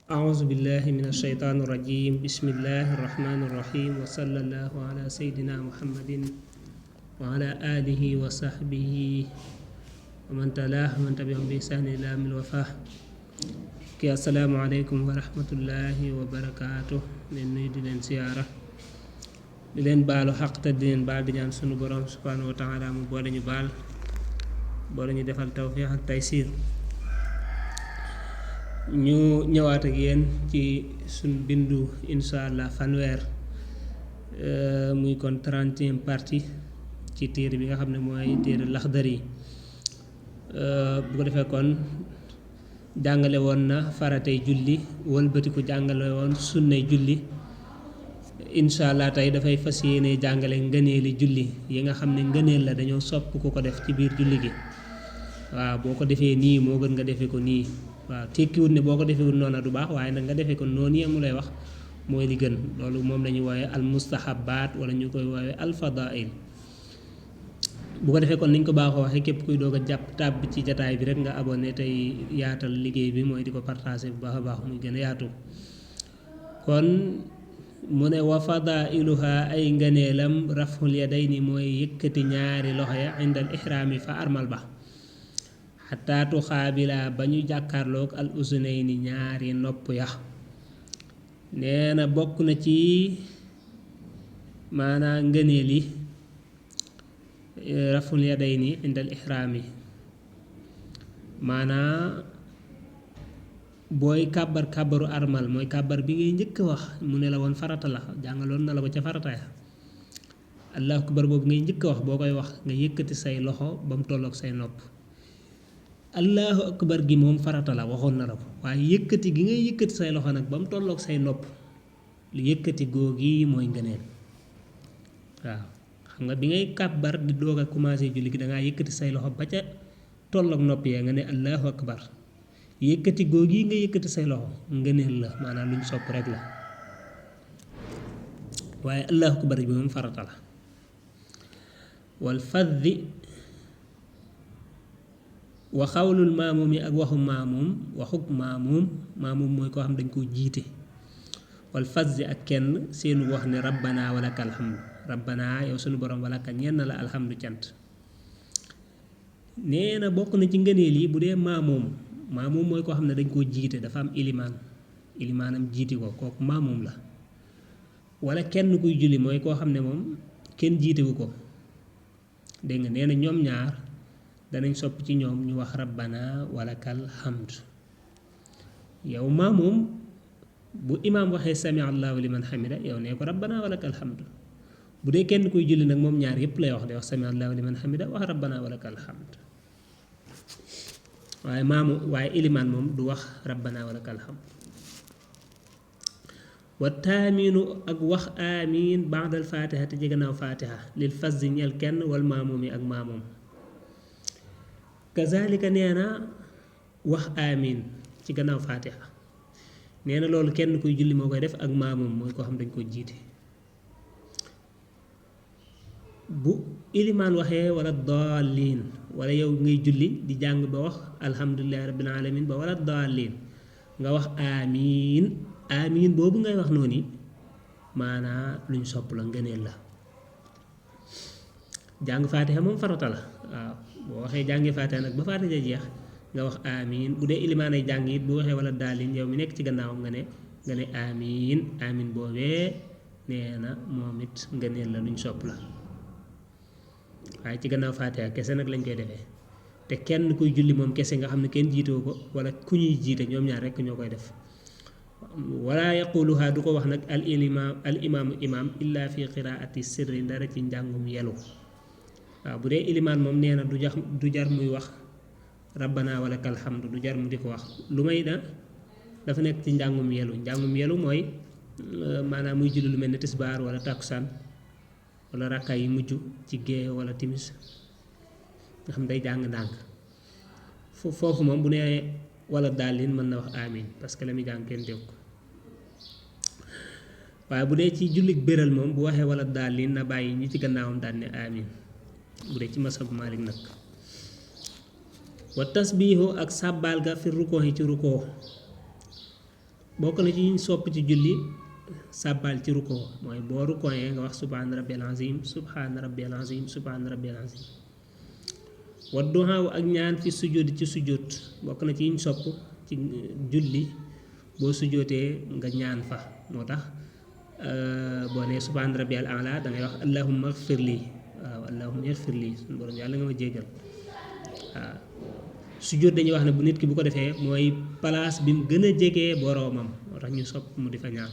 أعوذ بالله من الشيطان الرجيم بسم الله الرحمن الرحيم وصلى الله على سيدنا محمد وعلى آله وصحبه ومن تلاه ومن تبعهم بإحسان إلى يوم الوفاة السلام عليكم ورحمة الله وبركاته leen nuyu di leen siyaara di leen baalu xaq te di leen baal di ñaan sunu borom subhanahu wa taala mu boole ñu baal boole ñu defal tawfiq ak taysiir ñu ñëwaat ak yéen ci suñ bindu insha allah fanweer muy kon 30e partie ci téere bi nga xam ne mooy téere Laxdari bu ko defee kon jàngale woon na faratay julli wëlbati ko jàngale woon sunnay julli insha allah tey dafay fas yéene jàngale ngëneeli julli yi nga xam ne ngëneel la dañoo sopp ku ko def ci biir julli gi waaw boo ko defee nii moo gën nga defee ko nii waaw tekkiwut ne boo ko defewul noonu du baax waaye nag nga defee ko noonu yee mu lay wax mooy li gën loolu moom la ñuy woowee al mustahabaat wala ñu koy woowee al fadail bu ko defee kon niñ ko baaxoo waxee képp kuy doog a jàpp tàbb ci jataay bi rek nga abonné tey yaatal liggéey bi mooy di ko partager bu baax a baax muy gën a yaatu kon mu ne wa fadailuha ay ngëneelam raful yadayni mooy yëkkati ñaari loxo ya indal ihraami fa armal ba xataa tuxaabila ba ñu jàkkaarloog al uzunayni ñaari nopp ya nee na bokk na ci maanaa ngëneel yi raful yadayni indal ihraami maanaa booy kàbbar kàbbaru armal mooy kàbbar bi ngay njëkk a wax mu ne la woon farata la jàngaloon na la ko ca farata ya allahu akbar boobu ngay njëkk a wax boo koy wax nga yëkkati say loxo ba mu tolloog say nopp allahu akbar gi moom farata la waxoon na la ko waaye yëkkati gi ngay yëkkati say loxo nag ba mu tolloog say nopp lu yëkkati googi mooy ngëneel waaw xam nga bi ngay kàbbar di doog a commencé julli gi dangaa yëkkati say loxo ba ca tolloog nopp ya nga ne allahu akbar yëkkati googi nga yëkkati say loxo ngëneel la maanaam luñ sopp rek la waaye allahu akbar bi moom farata la wal faddi wa xawlul maamum yi ak waxu maamum waxuk maamum mooy koo xam dañ koo jiite wal fazzi ak kenn seenu wax ne rabbana walaka alhamdu rabbana yow sunu borom walaka ñenn la alhamdu cant nee na bokk na ci ngëneel yi bu dee maamum mooy koo xam ne dañ koo jiite dafa am ilimaanam jiiti ko kooku maamum la wala kenn kuy julli mooy koo xam ne moom kenn jiitewu ko dégg nga nee na ñoom ñaar danañ sopp ci ñoom ñu wax rabbana walakal hamd yow maamum bu imaam waxee sami allahu liman hamida yow nee ko rabbana walakal hamd bu dee kenn kuy julli nag moom ñaar yépp lay wax de wax sami allahu liman hamida wax rabbana walakal hamd waaye ilimaan moom du wax rabbana walakal hamd wa taaminu ak wax amiin ba'dal fatiha te ci gannaaw fatiha lil fazzi ñeel kenn wal maamum yi ak maamum kazalika nee na wax amiin ci gannaaw fatiha nee na loolu kenn kuy julli moo koy def ak maamum mooy koo xam dañ ko jiite bu ilimaan waxee wala daalliin wala yow ngay julli di jàng ba wax alhamdulillahi rabbil alamin ba wala daalliin nga wax amiin boobu ngay wax noonu maanaa luñ sopp la ngëneel la jàng fatiha moom farata la waaw boo waxee jàngi fatiha nag ba fatiha jeex nga wax amiin bu dee ilimaan ay jàng it bu waxee wala daalin yow mi nekk ci gannaawam nga ne amiin boobee nee na moom it ngëneel la luñ sopp la waaye ci gannaaw fatiha kese nag lañ koy defee te kenn kuy julli moom kese nga xam ne kenn jiitoo ko wala ku ñuy jiite ñoom ñaar rekk ñoo koy def wala yaquluha du ko wax nag al imaamu imaam illa fi qiraati sirri dara ci njàngum yelu waaw bu dee ilimaan moom nee na du jar muy wax rabbana walakal hamdu du jar mu di ko wax lu may na dafa nekk ci njàngum yelu mooy maanaam muy julli lu mel ne tisbaar wala takkusaan wala rakka yi mujj ci gée wala timis nga xam day jàng ndànk foofu moom bu nee wala daalin mën na wax amin parce que la muy jàng kenn dégg ko waaye bu dee ci jullit béral moom bu waxee wala daalin na bàyyi ñi ci gannaawam daan ne amin bu dee ci masab Maalik nag wa tasbihu ak sàbbaal ga fi rukkoo yi ci rukkoo bokk na ci yiñ sopp ci julli sàbbal ci rukkoo mooy boo rukkooyee nga wax subhaana rabbiyal azim subhaana rabbiyal azim subhaana rabbiyal azim wa duhaa ak ñaan fi sujjóot ci sujjóot bokk na ci yiñ sopp ci julli boo sujjóotee nga ñaan fa moo tax boo nee subhaana rabbiyal a'la da ngay wax allahumma ighfir lii waaw allahumma ighfir lii suñu borom yàlla nga ma jéggal waaw sujjóot dañuy wax ne bu nit ki bu ko defee mooy place bi mu gën a jegee boroomam moo tax ñu sopp mu di fa ñaan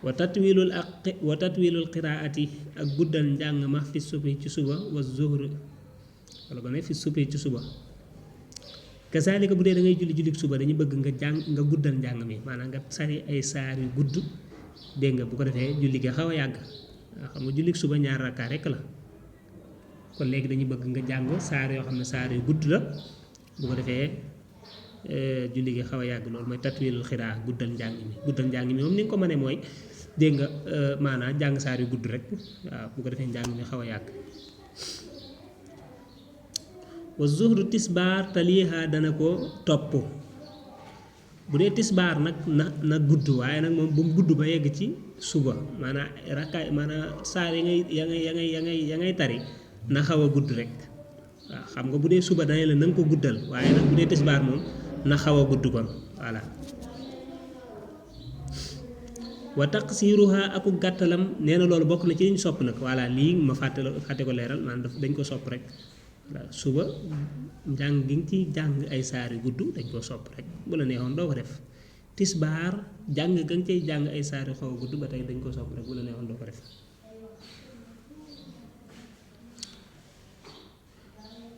wa tatwilul qiraati ak guddal njàng ma fi subhi ci suba wa zuhri wala ba ne fi subhi ci suba kasaalika bu dee da ngay julli suba dañu bëgg nga guddal njàng mi maanaam nga sari ay saar yu gudd dégg nga bu ko defee julli gi xaw a yàgg xam nga julli suba ñaar rakkaa rekk la kon léegi dañuy bëgg nga jàng saar yoo xam ne saar yu gudd la bu ko defee julli gi xaw a yàgg loolu mooy tatwilul xiraa guddal njàng mi moom ni nga ko mënee mooy dégg nga maanaam jàng saar yu gudd rek waaw bu ko defee njàng mi xaw a yàgg wa zuhru tisbaar taliha dana ko topp bu dee tisbaar nag na gudd waaye nag moom bu mu gudd ba yegg ci suba maanaam rakkaay maanaam saar ya ngay tari na xaw a gudd rek waaw xam nga bu dee suba dana la na nga ko guddal waaye nag bu dee tisbaar moom na xaw a gudd kon voilà wa taqsiruha aku gàttalam nee na loolu bokk na ci liñ sopp nag voilà lii ma fàtte ko leeral maanaam dañ ko sopp rek voilà suba njàng gi nga ci jàng ay saar yu gudd dañ koo sopp rek bu la neexoon doo ko def tisbaar jàng ga nga cay jàng ay saar yu xaw a gudd ba tey dañ ko sopp rek bu la neexoon doo ko def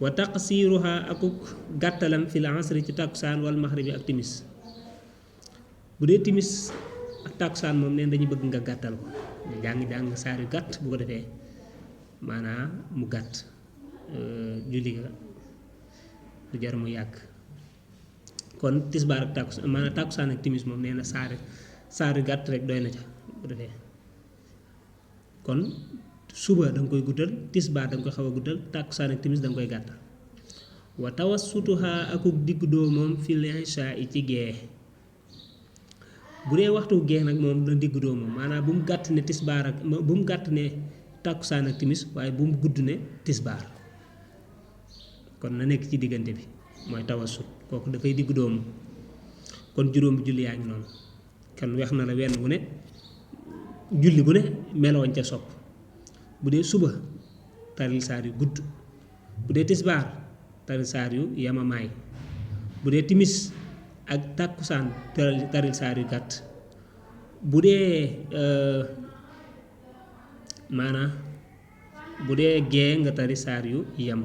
wa taqsiruha akuk gàttalam fil asri ci takkusaan wal maxribi ak timis bu dee timis ak takkusaan moom neen dañu bëgg nga gàttal ko jàng saar yu gàtt bu ko defee maanaam mu gàtt julli ga du jar mu yàgg kon tisbaar ak takkusaan maanaam takkusaan ak timis moom nee na saar yu gàtt rek doy na ca bu defee kon suba da nga koy guddal tisbaar da nga koy xaw a guddal takkusaan ak timis da nga koy gàttal wa tawassutuha akuk diggu doo moom fil isha yi ci gee bu dee waxtu gee nag moom la diggu doo moom maanaam bu mu gàtt ne tisbaar ak bu mu gàtt ne takkusaan ak timis waaye bu mu gudd ne tisbaar kon na nekk ci diggante bi mooy tawassut kooku dafay diggu doomu kon juróom bi julli yaa ngi noonu kon weex na la wenn wu ne julli bu ne meloon ca sopp bu dee suba taril saar yu gudd bu dee tisbaar taril saar yu yamamaay bu dee timis ak tàkkusaan taril saar yu gàtt bu dee maanaam bu dee gee nga tari saar yu yam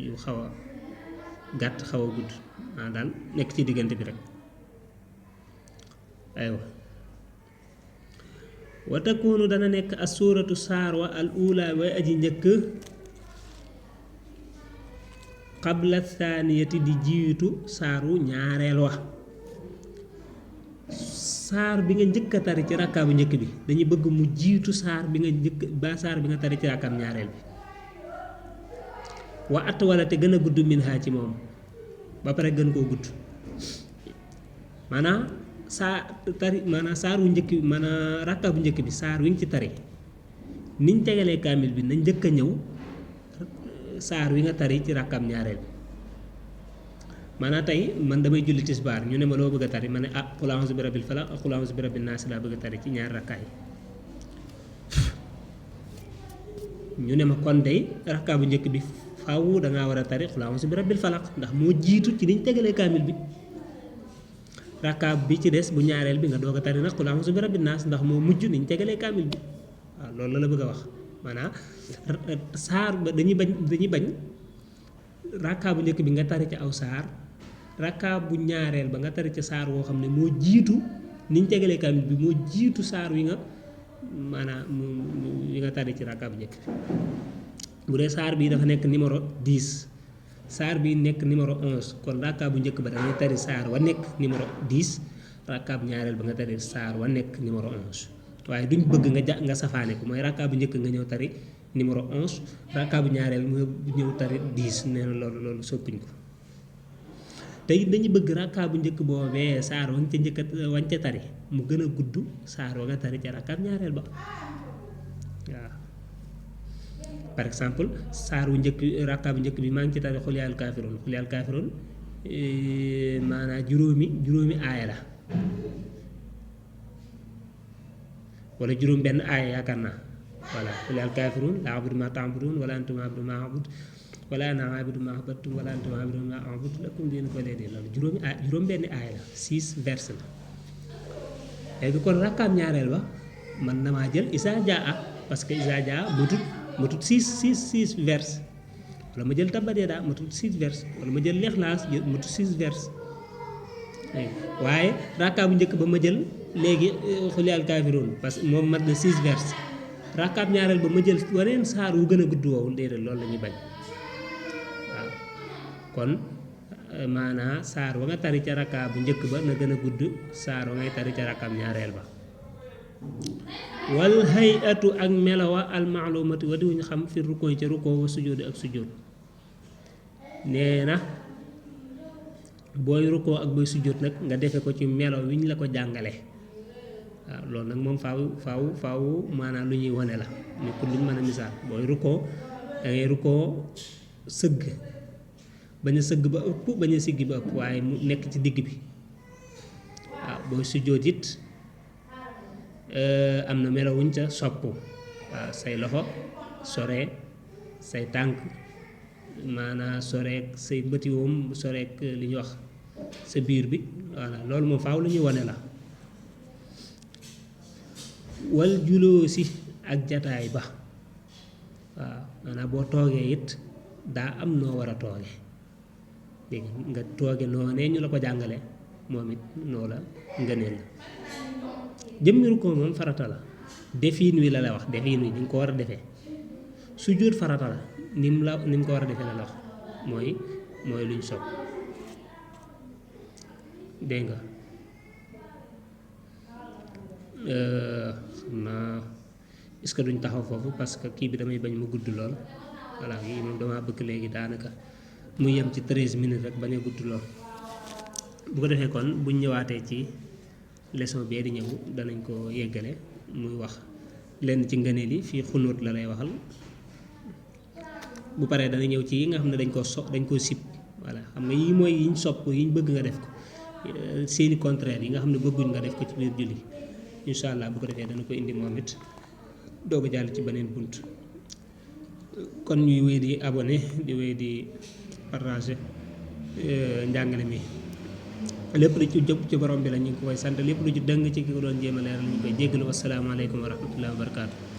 yu xaw a gàtt xaw a gudd maanaam daal nekk ci diggante bi rek aywa wa takunu dana nekk as suuratu saar wa al ula way aji njëkk qabla thaniyati di jiitu saaru ñaareel wa saar bi nga njëkk a tari ci rakkaa bu njëkk bi dañuy bëgg mu jiitu saar bi nga tari ci rakkaam ñaareel bi wa at wala te gën a gudd min haa ci moom ba pare gën koo gudd maanaam saar wu njëkk bi maanaam rakkaa bu njëkk bi saar wi nga ci tari niñ tegalee kaamil bi nañ njëkk a ñëw saar wi nga tari ci rakkaam ñaareel bi maanaam tey man damay julli tisbaar ñu ne ma loo bëgg a tari ma ne qul a'uuzu bi rabbil falaq ak qul a'uuzu bi rabbin naas laa bëgg a tari ci ñaari rakkaay ñu ne ma kon dey rakkaa bu njëkk bi faaw dangaa war a tari qul a'uuzu bi rabbil falaq ndax moo jiitu ci niñ tegalee kaamil bi rakkaa bi ci des bu ñaareel bi nga doog a tari nag qul a'uuzu bi rabbin naas ndax moo mujj niñ tegalee kaamil bi waaw loolu la bëgg a wax maanaam saar ba dañuy bañ rakkaa bu njëkk bi nga tari ci aw saar rakkaa bu ñaareel ba nga tari ca saar woo xam ne moo jiitu niñ tegalee kaamil bi moo jiitu saar wi nga maanaam wi nga tari ci rakkaa bu njëkk bi bu dee saar bii dafa nekk numéro 10 saar bii nekk numéro 11 kon rakkaa bu njëkk ba dangay tari saar wa nekk numéro 10 rakkaa bu ñaareel ba nga tari saar wa nekk numéro 11 waaye duñ bëgg nga safaane ko mooy rakkaa bu njëkk nga ñëw tari numéro 11 rakkaa bu ñaareel nga ñëw tari 10 nee na loolu soppuñ ko te it dañu bëgg rakkaa bu njëkk boobee saar wañ ca njëkk wañ ca tari mu gën a gudd saar wa nga tari ca rakkaab ñaareel ba waaw par exemple saar wu njëkk rakkaa bu njëkk bi maa ngi ci tari xul yaa al kaafiruun maanaam juróomi aaya la wala juróom benn aaya yaakaar naa voilà xul yaa al kaafiruun laa a'budu maa ta'buduun wala antum a'buduuna maa a'budu wala ana a'budu maa a'badtum wala antum a'buduuna maa a'budu lakum diinukum waliya diin loolu juróom benn aaya la 6 versets la léegi kon rakkaab ñaareel ba man na maa jël isaa jaa parce que isaa jaa matut 6 vers wala ma jël tabbat yadaa matut 6 vers wala ma jël lixlaas matut 6 vers waaye rakkaab bu njëkk ba ma jël léegi xul yaa al kaafiruun parce que moom mat na 6 vers rakkaab ñaareel ba ma jël waneen saar wu gën a gudd woowu déedéet loolu la ñuy bañ waaw kon maanaa saar wa nga tari ca rakkaab bu njëkk ba na gën a gudd saar wa ngay tari ca rakkaab ñaareel ba wal hayatu ak melawa al maalumati wa di wuñu xam fi rukkoo ca rukkoo wa sujjóoti ak sujjóot nee na booy rukkoo ak booy sujjóot nag nga defe ko ci melo wi ñu la ko jàngale waaw loolu nag moom faaw maanaam lu ñuy wane la ni pour luñ mën a misaal booy rukkoo da ngay rukkoo sëgg bañ a sëgg ba ëpp bañ a siggi ba ëpp waaye mu nekk ci digg bi waaw booy sujjóot it am na melo wuñ ca sopp waaw say loxo soree say tànk maanaam soreek say bëti woom soreek li ñuy wax sa biir bi voilà loolu moom faaw lu ñuy wane la wal juloosi ak jataay ba waaw maanaam boo toogee it daa am noo war a tooge dégg nga tooge noonee ñu la ko jàngale moom it noo la ngëneel la jëmmi rukkoo moom farata la defin wi la wax defin wi ni nga ko war a defee sujjóot farata la ni mu ko war a defee la wax mooy luñ sopp dégg nga xam naa est-ce que duñ taxaw foofu parce que kii bi damay bañ mu gudd lool voilà yii moom damaa bëgg léegi daanaka mu yem ci 13 minutes rek bañ a gudd lool bu ko defee kon buñ ñëwaatee ci leçon bee di ñëw danañ ko yeggale muy wax lenn ci ngëneel yi fii xunóot la lay waxal bu paree dana ñëw ci yi nga xam ne dañ koo sib voilà xam nga yii mooy yiñ sopp yiñ bëgg nga def ko seeni contraire yi nga xam ne bëgguñ nga def ko ci biir julli incha allah bu ko defee dana ko indi moom it doo ko jàll ci beneen bunt kon ñuy wéy di abonné di wéy di partager njàngale mi lépp lu ci jëm ci borom bi la ñu ngi koy sant lépp lu ci dëng ci ki ko doon jéem a leeral ñu koy jéggalu wasalaamaaleykum wa rahmatullahi wa barakaatu